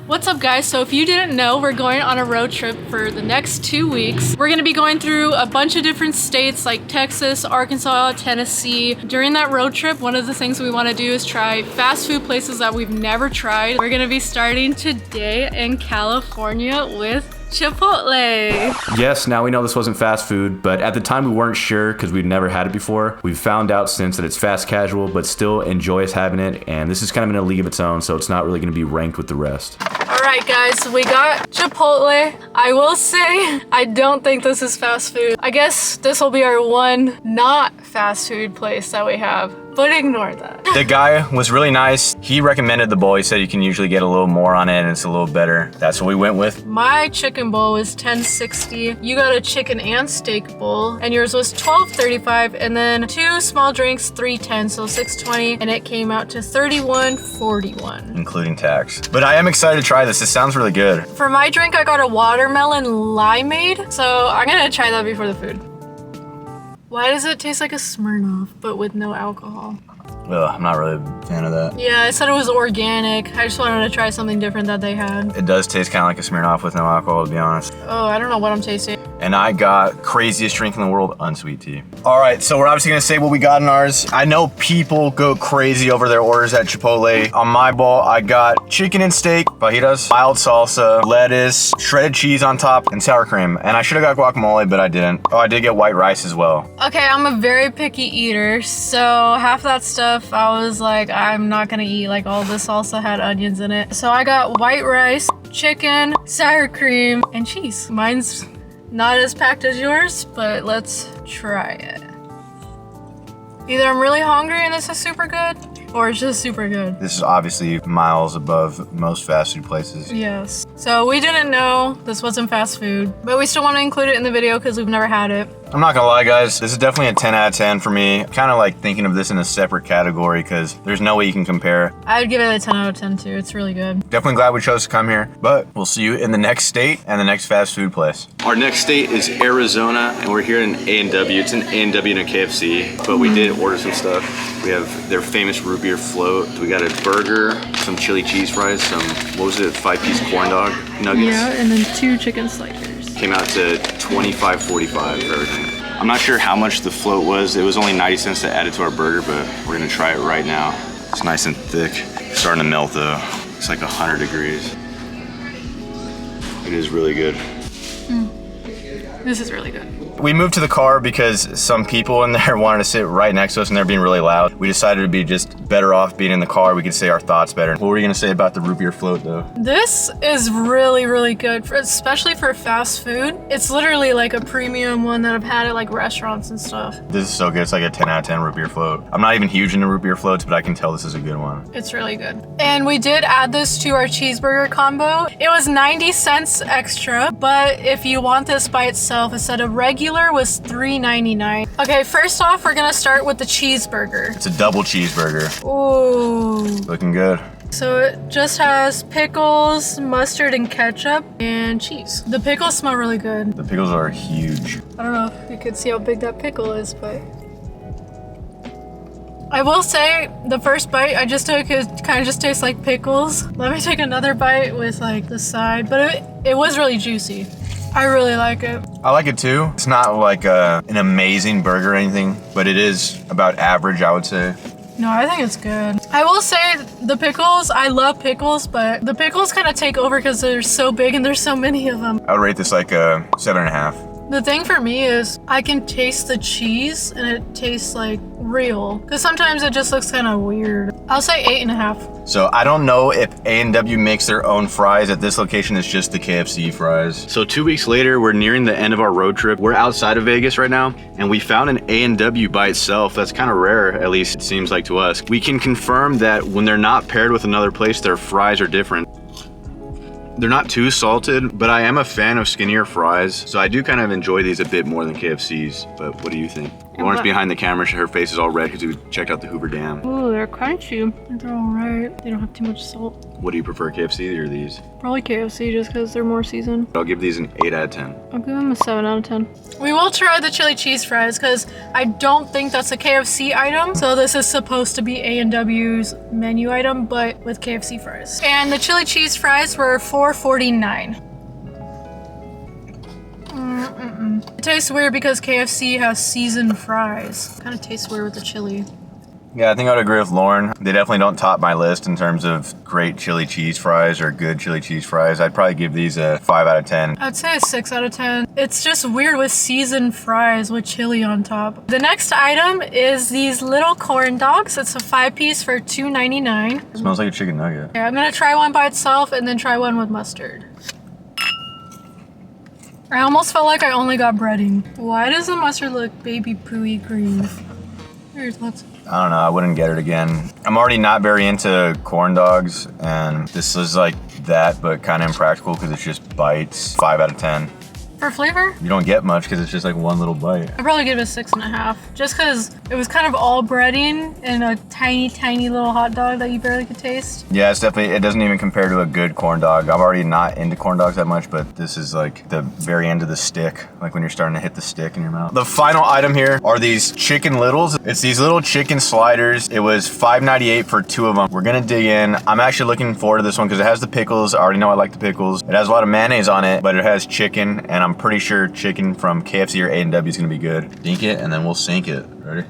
What's up guys? So if you didn't know, we're going on a road trip for the next 2 weeks. We're gonna be going through a bunch of different states like Texas, Arkansas, Tennessee. During that road trip, one of the things we wanna do is try fast food places that we've never tried. We're gonna be starting today in California with Chipotle. Yes, now we know this wasn't fast food, but at the time we weren't sure because we'd never had it before. We've found out since that it's fast casual, but still enjoy us having it, and this is kind of in a league of its own, so it's not really gonna be ranked with the rest. All right guys, we got Chipotle. I will say, I don't think this is fast food. I guess this will be our one not fast food place that we have, but ignore that. The guy was really nice. He recommended the bowl. He said you can usually get a little more on it and it's a little better. That's what we went with. My chicken bowl was $10.60. You got a chicken and steak bowl, and yours was $12.35, and then 2 small drinks, $3.10, so $6.20, and it came out to $31.41. Including tax. But I am excited to try this. This sounds really good. For my drink, I got a watermelon limeade, so I'm gonna try that before the food. Why does it taste like a Smirnoff, but with no alcohol? Ugh, I'm not really a fan of that. Yeah, I said it was organic. I just wanted to try something different that they had. It does taste kind of like a Smirnoff with no alcohol, to be honest. Oh, I don't know what I'm tasting. And I got craziest drink in the world, unsweet tea. All right, so we're obviously gonna say what we got in ours. I know people go crazy over their orders at Chipotle. On my bowl, I got chicken and steak, fajitas, mild salsa, lettuce, shredded cheese on top, and sour cream. And I should have got guacamole, but I didn't. Oh, I did get white rice as well. Okay, I'm a very picky eater, so half that stuff I was like, I'm not gonna eat. Like, all this salsa had onions in it. So I got white rice, chicken, sour cream, and cheese. Mine's not as packed as yours, but let's try it. Either I'm really hungry and this is super good, or it's just super good. This is obviously miles above most fast food places. Yes. So we didn't know this wasn't fast food, but we still want to include it in the video because we've never had it. I'm not gonna lie guys, this is definitely a 10 out of 10 for me. Kind of like thinking of this in a separate category because there's no way you can compare. I would give it a 10 out of 10 too. It's really good. Definitely glad we chose to come here, but we'll see you in the next state and the next fast food place. Our next state is Arizona, and we're here in A&W. It's an A&W and a KFC, but we did order some stuff. We have their famous root beer float. We got a burger, some chili cheese fries, some, what was it, 5-piece corn dog nuggets? Yeah, and then 2 chicken sliders. Came out to $25.45 for everything. I'm not sure how much the float was. It was only 90 cents to add it to our burger, but we're gonna try it right now. It's nice and thick. It's starting to melt though. It's like 100 degrees. It is really good. This is really good. We moved to the car because some people in there wanted to sit right next to us and they're being really loud. We decided to be just better off being in the car. We could say our thoughts better. What were you gonna say about the root beer float though? This is really, really good, especially for fast food. It's literally like a premium one that I've had at like restaurants and stuff. This is so good. It's like a 10 out of 10 root beer float. I'm not even huge into root beer floats, but I can tell this is a good one. It's really good. And we did add this to our cheeseburger combo. It was 90 cents extra, but if you want this by itself, instead of regular was $3.99. Okay, first off, we're gonna start with the cheeseburger. It's a double cheeseburger. Ooh. Looking good. So it just has pickles, mustard, and ketchup, and cheese. The pickles smell really good. The pickles are huge. I don't know if you could see how big that pickle is, but I will say the first bite I just took, it kind of just tastes like pickles. Let me take another bite with like the side, but it was really juicy. I really like it. I like it too. It's not like an amazing burger or anything, but it is about average, I would say. No, I think it's good. I will say the pickles, I love pickles, but the pickles kind of take over because they're so big and there's so many of them. I would rate this like a 7.5. The thing for me is I can taste the cheese and it tastes like real, because sometimes it just looks kind of weird. I'll say 8.5. So I don't know if A&W makes their own fries. At this location, it's just the KFC fries. So 2 weeks later, we're nearing the end of our road trip. We're outside of Vegas right now, and we found an A&W by itself. That's kind of rare, at least it seems like to us. We can confirm that when they're not paired with another place, their fries are different. They're not too salted, but I am a fan of skinnier fries, so I do kind of enjoy these a bit more than KFC's, but what do you think? Lauren's behind the camera. Her face is all red because we checked out the Hoover Dam. Ooh, they're crunchy. They're alright. They don't have too much salt. What do you prefer, KFC or these? Probably KFC just because they're more seasoned. I'll give these an 8 out of 10. I'll give them a 7 out of 10. We will try the chili cheese fries because I don't think that's a KFC item. So this is supposed to be A&W's menu item, but with KFC fries. And the chili cheese fries were $4.49. It tastes weird because KFC has seasoned fries. Kind of tastes weird with the chili. Yeah, I think I would agree with Lauren. They definitely don't top my list in terms of great chili cheese fries or good chili cheese fries. I'd probably give these a 5 out of 10. I'd say a 6 out of 10. It's just weird with seasoned fries with chili on top. The next item is these little corn dogs. It's a 5-piece for $2.99. Smells like a chicken nugget. Okay, I'm gonna try one by itself and then try one with mustard. I almost felt like I only got breading. Why does the mustard look baby pooey green? Here's lots. I don't know, I wouldn't get it again. I'm already not very into corn dogs, and this is like that, but kind of impractical because it's just bites. 5 out of 10. For flavor? You don't get much because it's just like one little bite. I'd probably give it a 6.5. Just because it was kind of all breading and a tiny, tiny little hot dog that you barely could taste. Yeah, it's definitely, it doesn't even compare to a good corn dog. I'm already not into corn dogs that much, but this is like the very end of the stick, like when you're starting to hit the stick in your mouth. The final item here are these chicken littles. It's these little chicken sliders. It was $5.98 for 2 of them. We're gonna dig in. I'm actually looking forward to this one because it has the pickles. I already know I like the pickles. It has a lot of mayonnaise on it, but it has chicken, and I'm pretty sure chicken from KFC or A&W is gonna be good. Dink it, and then we'll sink it. Ready?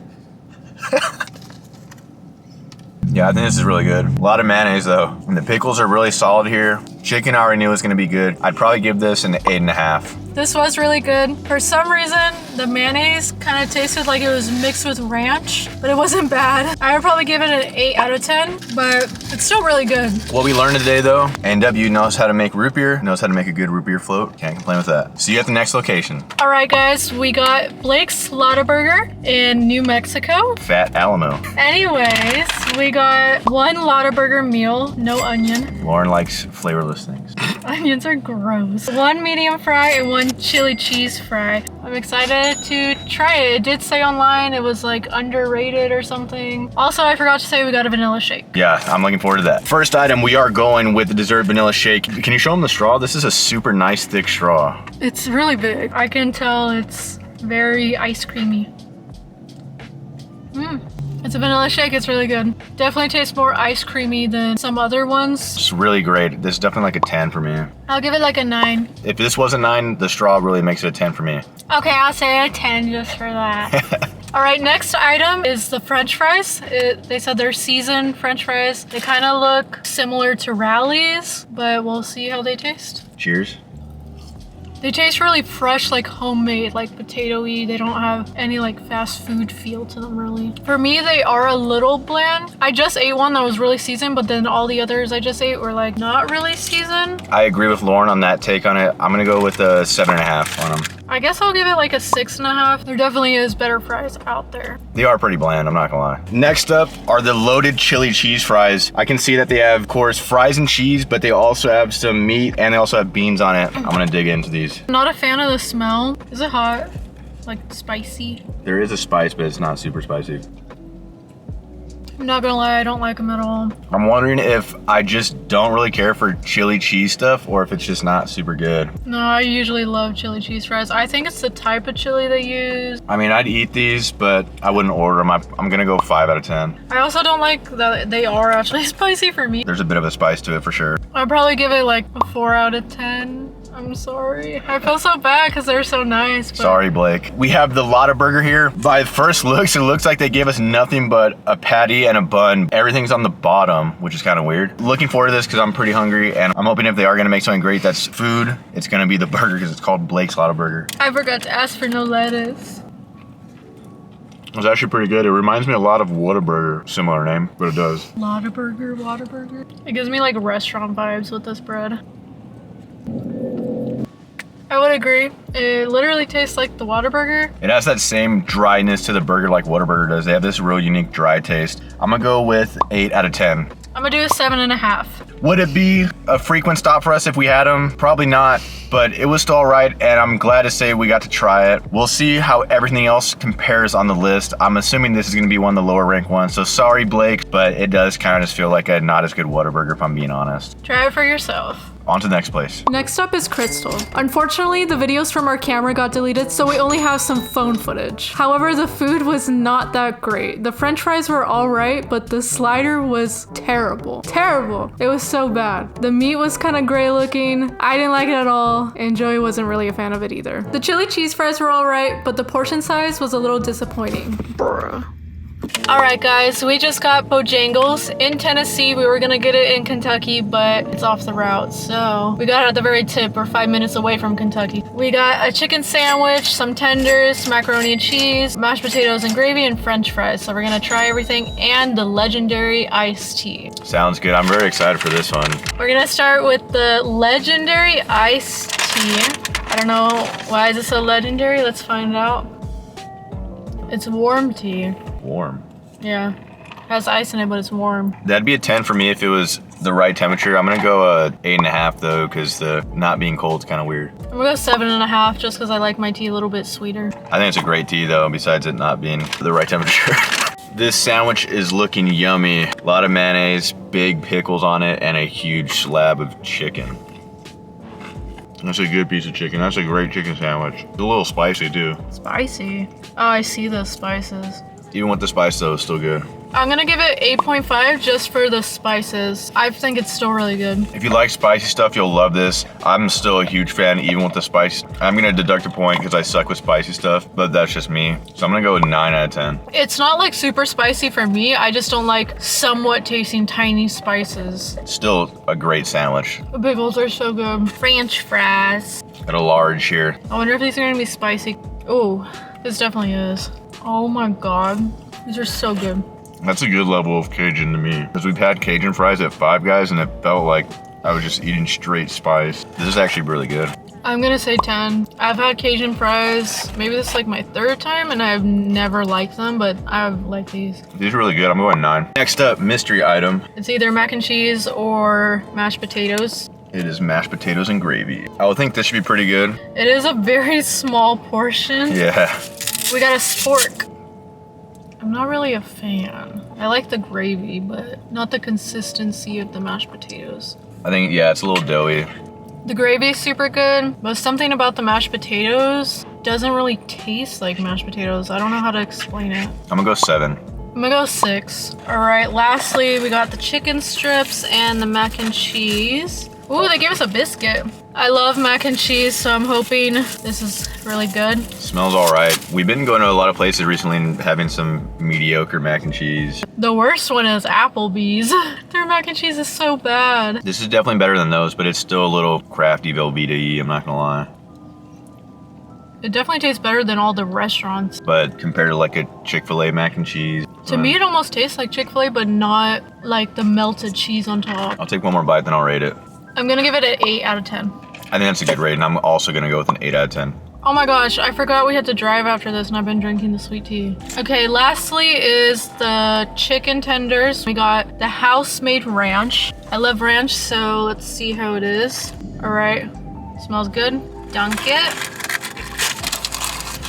Yeah, I think this is really good. A lot of mayonnaise though. And the pickles are really solid here. Chicken I already knew was gonna be good. I'd probably give this an 8.5. This was really good. For some reason, the mayonnaise kind of tasted like it was mixed with ranch, but it wasn't bad. I would probably give it an 8 out of 10, but it's still really good. What we learned today though, A&W knows how to make root beer, knows how to make a good root beer float. Can't complain with that. See you at the next location. All right, guys, we got Blake's Lotaburger in New Mexico. Fat Alamo. Anyways, we got one Lotaburger meal, no onion. Lauren likes flavorless things. Onions are gross. One medium fry and one chili cheese fry. I'm excited to try it. It did say online it was like underrated or something. Also, I forgot to say we got a vanilla shake. Yeah, I'm looking forward to that. First item, we are going with the dessert vanilla shake. Can you show them the straw? This is a super nice thick straw. It's really big. I can tell it's very ice creamy. It's a vanilla shake, it's really good. Definitely tastes more ice creamy than some other ones. It's really great. This is definitely like a 10 for me. I'll give it like a 9. If this was a 9, the straw really makes it a 10 for me. Okay, I'll say a 10 just for that. All right, next item is the French fries. They said they're seasoned French fries. They kind of look similar to Rally's, but we'll see how they taste. Cheers. They taste really fresh, like homemade, like potato-y. They don't have any like fast food feel to them really. For me, they are a little bland. I just ate one that was really seasoned, but then all the others I just ate were like not really seasoned. I agree with Lauren on that take on it. I'm gonna go with a 7.5 on them. I guess I'll give it like a 6.5. There definitely is better fries out there. They are pretty bland, I'm not gonna lie. Next up are the loaded chili cheese fries. I can see that they have, of course, fries and cheese, but they also have some meat and they also have beans on it. I'm gonna dig into these. Not a fan of the smell. Is it hot? Like spicy? There is a spice, but it's not super spicy. I'm not gonna lie, I don't like them at all. I'm wondering if I just don't really care for chili cheese stuff or if it's just not super good. No, I usually love chili cheese fries. I think it's the type of chili they use. I mean, I'd eat these, but I wouldn't order them. I'm gonna go 5 out of 10. I also don't like that they are actually spicy for me. There's a bit of a spice to it for sure. I'd probably give it like a 4 out of 10. I'm sorry. I feel so bad because they're so nice. But... Sorry, Blake. We have the Lotaburger here. By first looks, it looks like they gave us nothing but a patty and a bun. Everything's on the bottom, which is kind of weird. Looking forward to this because I'm pretty hungry, and I'm hoping if they are going to make something great that's food, it's going to be the burger because it's called Blake's Lotaburger. I forgot to ask for no lettuce. It was actually pretty good. It reminds me a lot of Whataburger, similar name, but it does. Whataburger. It gives me like restaurant vibes with this bread. I would agree. It literally tastes like the Whataburger. It has that same dryness to the burger like Whataburger does. They have this real unique dry taste. I'm gonna go with 8 out of 10. I'm gonna do a 7.5. Would it be a frequent stop for us if we had them? Probably not, but it was still all right, and I'm glad to say we got to try it. We'll see how everything else compares on the list. I'm assuming this is gonna be one of the lower ranked ones, so sorry, Blake, but it does kind of just feel like a not as good Whataburger if I'm being honest. Try it for yourself. On to the next place. Next up is Krystal. Unfortunately, the videos from our camera got deleted, so we only have some phone footage. However, the food was not that great. The french fries were all right, but the slider was terrible. Terrible. It was so bad. The meat was kind of gray looking. I didn't like it at all, and Joey wasn't really a fan of it either. The chili cheese fries were all right, but the portion size was a little disappointing. Bruh. All right, guys, we just got Bojangles in Tennessee. We were gonna get it in Kentucky, but it's off the route. So we got it at the very tip. We're 5 minutes away from Kentucky. We got a chicken sandwich, some tenders, macaroni and cheese, mashed potatoes and gravy, and french fries. So we're gonna try everything and the legendary iced tea. Sounds good. I'm very excited for this one. We're gonna start with the legendary iced tea. I don't know why is it so legendary. Let's find out. It's warm tea. Warm. Yeah, has ice in it, but it's warm. That'd be a 10 for me if it was the right temperature. I'm gonna go 8.5 though, because the not being cold is kind of weird. I'm gonna go 7.5 just because I like my tea a little bit sweeter. I think it's a great tea though, besides it not being the right temperature. This sandwich is looking yummy. A lot of mayonnaise, big pickles on it, and a huge slab of chicken. That's a good piece of chicken. That's a great chicken sandwich. It's a little spicy too. Spicy. Oh, I see the spices. Even with the spice though, it's still good. I'm gonna give it 8.5 just for the spices. I think it's still really good. If you like spicy stuff, you'll love this. I'm still a huge fan even with the spice. I'm gonna deduct a point because I suck with spicy stuff, but that's just me. So I'm gonna go with 9 out of 10. It's not like super spicy for me. I just don't like somewhat tasting tiny spices. Still a great sandwich. The pickles are so good. French fries. At a large here. I wonder if these are gonna be spicy. Oh, this definitely is. Oh my God, these are so good. That's a good level of Cajun to me. Because we've had Cajun fries at Five Guys and it felt like I was just eating straight spice. This is actually really good. I'm gonna say 10. I've had Cajun fries, maybe this is like my 3rd time, and I've never liked them, but I like these. These are really good. I'm going 9. Next up, mystery item. It's either mac and cheese or mashed potatoes. It is mashed potatoes and gravy. I would think this should be pretty good. It is a very small portion. Yeah. We got a spork. I'm not really a fan. I like the gravy, but not the consistency of the mashed potatoes. I think, yeah, it's a little doughy. The gravy is super good, but something about the mashed potatoes doesn't really taste like mashed potatoes. I don't know how to explain it. I'm gonna go 7. I'm gonna go 6. All right, lastly, we got the chicken strips and the mac and cheese. Ooh, they gave us a biscuit. I love mac and cheese, so I'm hoping this is really good. Smells all right. We've been going to a lot of places recently and having some mediocre mac and cheese. The worst one is Applebee's. Their mac and cheese is so bad. This is definitely better than those, but it's still a little crafty Velveeta-y, I'm not gonna lie. It definitely tastes better than all the restaurants. But compared to like a Chick-fil-A mac and cheese. To me, it almost tastes like Chick-fil-A, but not like the melted cheese on top. I'll take one more bite, then I'll rate it. I'm gonna give it an 8 out of 10. I think that's a good rate, and I'm also gonna go with an 8 out of 10. Oh my gosh, I forgot we had to drive after this and I've been drinking the sweet tea. Okay, lastly is the chicken tenders. We got the house-made ranch. I love ranch, so let's see how it is. All right, smells good. Dunk it.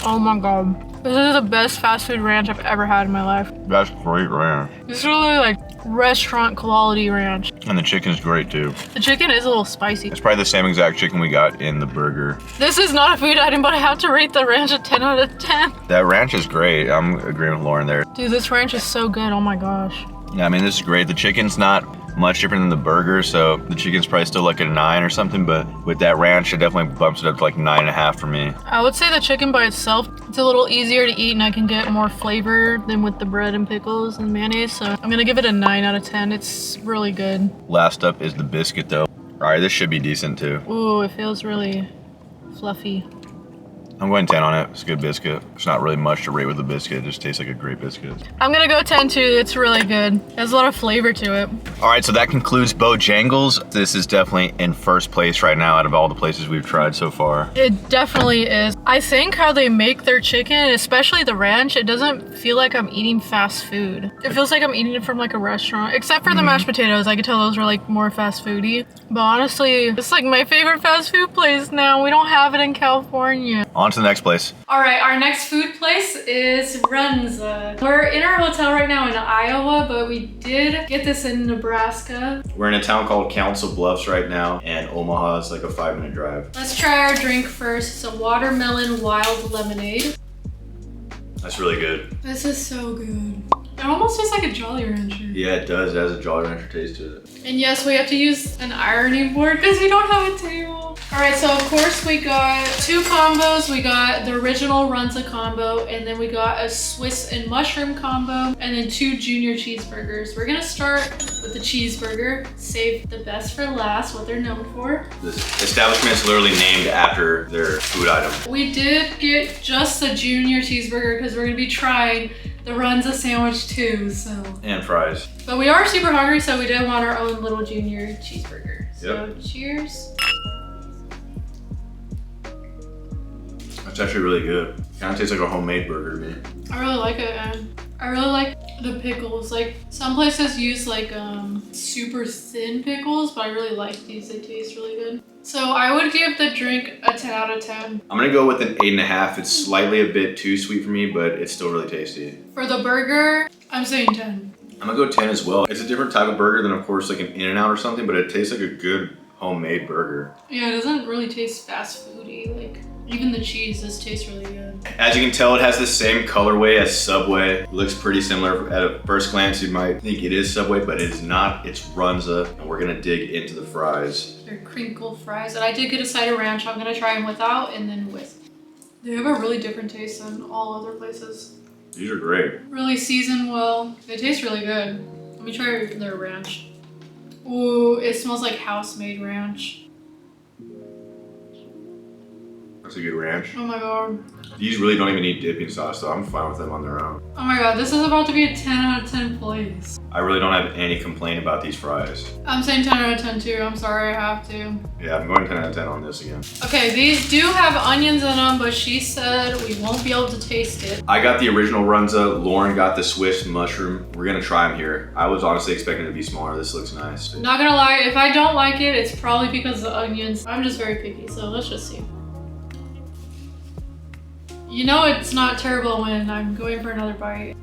Oh my God. This is the best fast food ranch I've ever had in my life. That's great ranch. This is really like restaurant quality ranch. And the chicken's great too. The chicken is a little spicy. It's probably the same exact chicken we got in the burger. This is not a food item, but I have to rate the ranch a 10 out of 10. That ranch is great. I'm agreeing with Lauren there. Dude, this ranch is so good. Oh my gosh. Yeah, I mean, this is great. The chicken's not much different than the burger, so the chicken's probably still like a 9 or something, but with that ranch, it definitely bumps it up to like 9.5 for me. I would say the chicken by itself, it's a little easier to eat and I can get more flavor than with the bread and pickles and mayonnaise, so I'm gonna give it a 9 out of 10. It's really good. Last up is the biscuit though. All right, this should be decent too. Ooh, it feels really fluffy. I'm going 10 on it. It's a good biscuit. It's not really much to rate with a biscuit. It just tastes like a great biscuit. I'm gonna go 10 too. It's really good. It has a lot of flavor to it. All right, so that concludes Bojangles. This is definitely in first place right now out of all the places we've tried so far. It definitely is. I think how they make their chicken, especially the ranch, it doesn't feel like I'm eating fast food. It feels like I'm eating it from like a restaurant, except for the mashed potatoes. I could tell those were like more fast foody. But honestly, it's like my favorite fast food place now. We don't have it in California. On to the next place. All right, our next food place is Runza. We're in our hotel right now in Iowa, but we did get this in Nebraska. We're in a town called Council Bluffs right now, and Omaha is like a 5-minute drive. Let's try our drink first. It's a watermelon wild lemonade. That's really good. This is so good. It almost tastes like a Jolly Rancher. Yeah, it does. It has a Jolly Rancher taste to it. And yes, we have to use an ironing board because we don't have a table. All right, so of course we got 2 combos. We got the original Runza combo, and then we got a Swiss and mushroom combo, and then 2 junior cheeseburgers. We're gonna start with the cheeseburger. Save the best for last, what they're known for. This establishment is literally named after their food item. We did get just the junior cheeseburger because we're gonna be trying the Runza sandwich too, so. And fries. But we are super hungry, so we did want our own little junior cheeseburger. So cheers. It's actually really good. Kind of tastes like a homemade burger to me. I really like it, and I really like the pickles. Like some places use like super thin pickles, but I really like these. They taste really good. So I would give the drink a 10 out of 10. I'm gonna go with an 8.5. It's slightly a bit too sweet for me, but it's still really tasty. For the burger, I'm saying 10. I'm gonna go 10 as well. It's a different type of burger than, of course, like an In-N-Out or something, but it tastes like a good homemade burger. Yeah, it doesn't really taste fast foody. Like even the cheese, this tastes really good. As you can tell, it has the same colorway as Subway. It looks pretty similar. At a first glance, you might think it is Subway, but it is not. It's Runza, and we're gonna dig into the fries. They're crinkle fries, and I did get a side of ranch. I'm gonna try them without and then with. They have a really different taste than all other places. These are great. Really seasoned well. They taste really good. Let me try their ranch. Ooh, it smells like house-made ranch. That's a good ranch. Oh my god. These really don't even need dipping sauce, though. I'm fine with them on their own. Oh my god, this is about to be a 10 out of 10 place. I really don't have any complaint about these fries. I'm saying 10 out of 10 too. I'm sorry, I have to. Yeah, I'm going 10 out of 10 on this again. Okay, these do have onions in them, but she said we won't be able to taste it. I got the original Runza. Lauren got the Swiss mushroom. We're gonna try them here. I was honestly expecting it to be smaller. This looks nice. Not gonna lie, if I don't like it, it's probably because of the onions. I'm just very picky, so let's just see. You know it's not terrible when I'm going for another bite.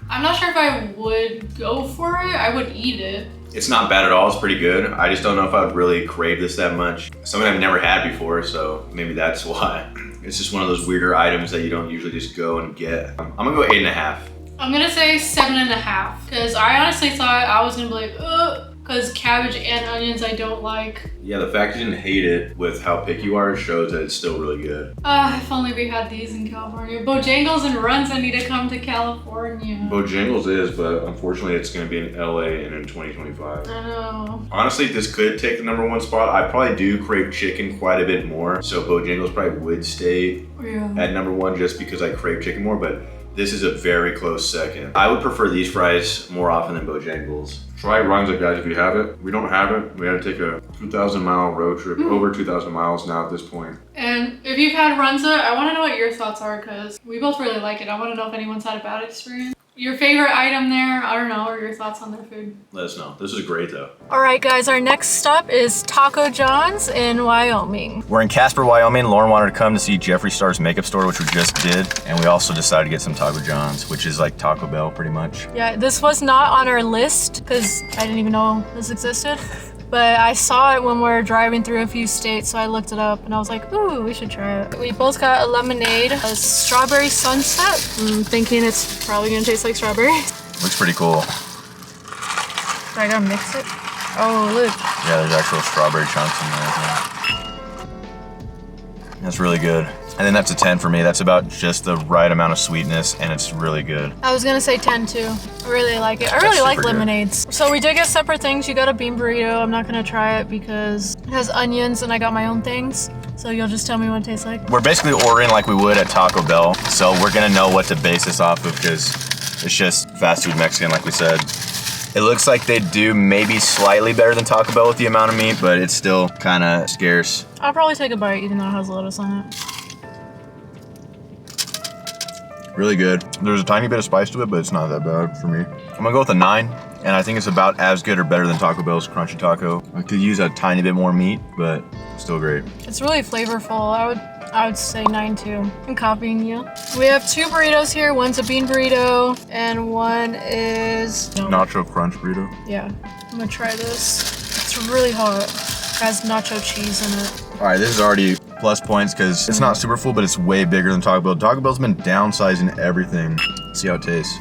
I'm not sure if I would go for it. I would eat it. It's not bad at all. It's pretty good. I just don't know if I would really crave this that much. Something I've never had before, so maybe that's why. It's just one of those weirder items that you don't usually just go and get. I'm gonna go 8.5. I'm gonna say 7.5, because I honestly thought I was gonna be like, ugh, because cabbage and onions I don't like. Yeah, the fact you didn't hate it with how picky you are shows that it's still really good. If only we had these in California. Bojangles and Runza need to come to California. Bojangles is, but unfortunately it's gonna be in LA and in 2025. I know. Honestly, this could take the #1 spot. I probably do crave chicken quite a bit more, so Bojangles probably would stay at #1 just because I crave chicken more, but this is a very close second. I would prefer these fries more often than Bojangles. Try Runza, guys, if you have it. We don't have it. We had to take a 2,000-mile road trip, over 2,000 miles now at this point. And if you've had Runza, I want to know what your thoughts are, because we both really like it. I want to know if anyone's had a bad experience. Your favorite item there, I don't know, or your thoughts on their food. Let us know. This is great, though. All right, guys, our next stop is Taco John's in Wyoming. We're in Casper, Wyoming. Lauren wanted to come to see Jeffree Star's makeup store, which we just did. And we also decided to get some Taco John's, which is like Taco Bell pretty much. Yeah, this was not on our list because I didn't even know this existed. But I saw it when we were driving through a few states, so I looked it up and I was like, ooh, we should try it. We both got a lemonade, a strawberry sunset. I'm thinking it's probably gonna taste like strawberry. Looks pretty cool. I gotta mix it. Oh, look. Yeah, there's actual strawberry chunks in there, I think. That's really good. And then that's a 10 for me. That's about just the right amount of sweetness, and it's really good. I was gonna say 10 too. I really like it. I really like lemonades. So we did get separate things. You got a bean burrito. I'm not gonna try it because It has onions and I got my own things. So you'll just tell me what it tastes like. We're basically ordering like we would at Taco Bell. So we're gonna know what to base this off of because it's just fast food Mexican, like we said. It looks like they do maybe slightly better than Taco Bell with the amount of meat, but it's still kind of scarce. I'll probably take a bite even though it has lettuce on it. Really good. There's a tiny bit of spice to it, but it's not that bad for me. I'm gonna go with a 9, and I think it's about as good or better than Taco Bell's Crunchy Taco. I could use a tiny bit more meat, but still great. It's really flavorful. I would say 9 too. I'm copying you. We have 2 burritos here. One's a bean burrito and one is Nacho Crunch burrito. Yeah. I'm gonna try this. It's really hot. It has nacho cheese in it. All right, this is already plus points because it's not super full, but it's way bigger than Taco Bell. Taco Bell's been downsizing everything. Let's see how it tastes.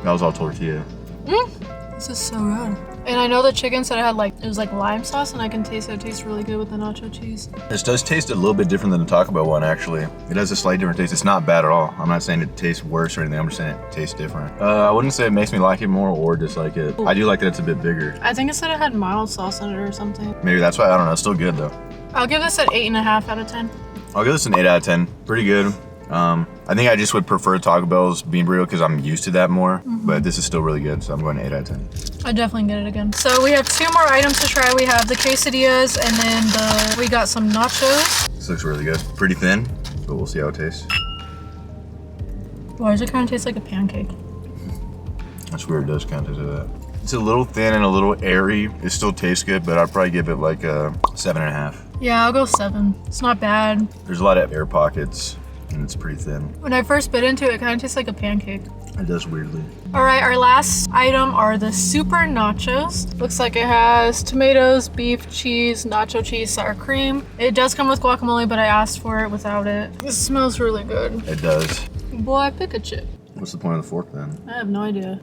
That was all tortilla. This is so good. And I know the chicken said it was like lime sauce, and I can taste it tastes really good with the nacho cheese. This does taste a little bit different than the Taco Bell one, actually. It has a slight different taste. It's not bad at all. I'm not saying it tastes worse or anything. I'm just saying it tastes different. I wouldn't say it makes me like it more or dislike it. I do like that it's a bit bigger. I think it said it had mild sauce in it or something. Maybe that's why. I don't know. It's still good though. I'll give this an 8.5 out of 10. I'll give this an 8 out of 10. Pretty good. I think I just would prefer Taco Bell's bean burrito because I'm used to that more, but this is still really good, so I'm going 8 out of 10. I'd definitely get it again. So we have 2 more items to try. We have the quesadillas and then we got some nachos. This looks really good. Pretty thin, but we'll see how it tastes. Why does it kind of taste like a pancake? That's weird, it does kind of taste like that. It's a little thin and a little airy. It still tastes good, but I'd probably give it like a 7.5. Yeah, I'll go 7. It's not bad. There's a lot of air pockets, and it's pretty thin. When I first bit into it, it kind of tastes like a pancake. It does weirdly. All right, our last item are the super nachos. Looks like it has tomatoes, beef, cheese, nacho cheese, sour cream. It does come with guacamole, but I asked for it without it. It smells really good. It does. Boy, pick a chip. What's the point of the fork then? I have no idea.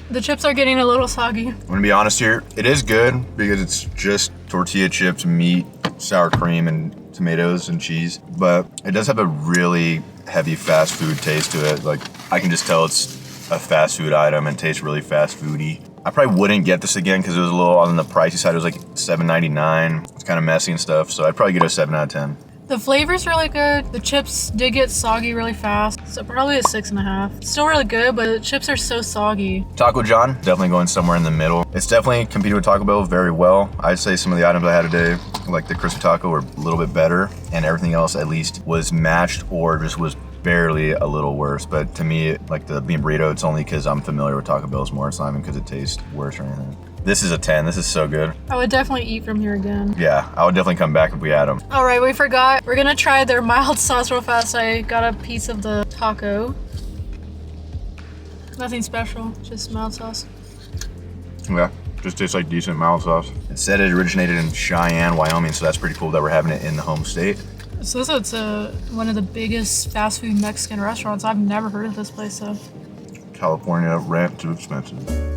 The chips are getting a little soggy. I'm gonna be honest here. It is good because it's just tortilla chips, meat, sour cream, and tomatoes and cheese. But it does have a really heavy fast food taste to it. Like, I can just tell it's a fast food item and tastes really fast foody. I probably wouldn't get this again because it was a little on the pricey side. It was like $7.99. It's kind of messy and stuff. So I'd probably get a 7 out of 10. The flavor's really good. The chips did get soggy really fast, so probably a 6.5. It's still really good, but the chips are so soggy. Taco John, definitely going somewhere in the middle. It's definitely competed with Taco Bell very well. I'd say some of the items I had today, like the crispy taco, were a little bit better, and everything else at least was matched or just was barely a little worse. But to me, like the bean burrito, it's only because I'm familiar with Taco Bell's more. It's not even because it tastes worse or anything. This is a 10. This is so good. I would definitely eat from here again. Yeah, I would definitely come back if we had them. All right, we forgot. We're gonna try their mild sauce real fast. I got a piece of the taco. Nothing special, just mild sauce. Yeah, just tastes like decent mild sauce. It said it originated in Cheyenne, Wyoming, so that's pretty cool that we're having it in the home state. So it's one of the biggest fast food Mexican restaurants. I've never heard of this place though. California, rent too expensive.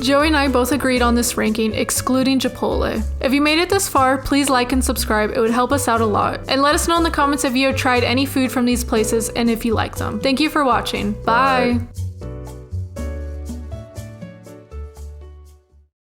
Joey and I both agreed on this ranking, excluding Chipotle. If you made it this far, please like and subscribe. It would help us out a lot. And let us know in the comments if you have tried any food from these places and if you like them. Thank you for watching. Bye.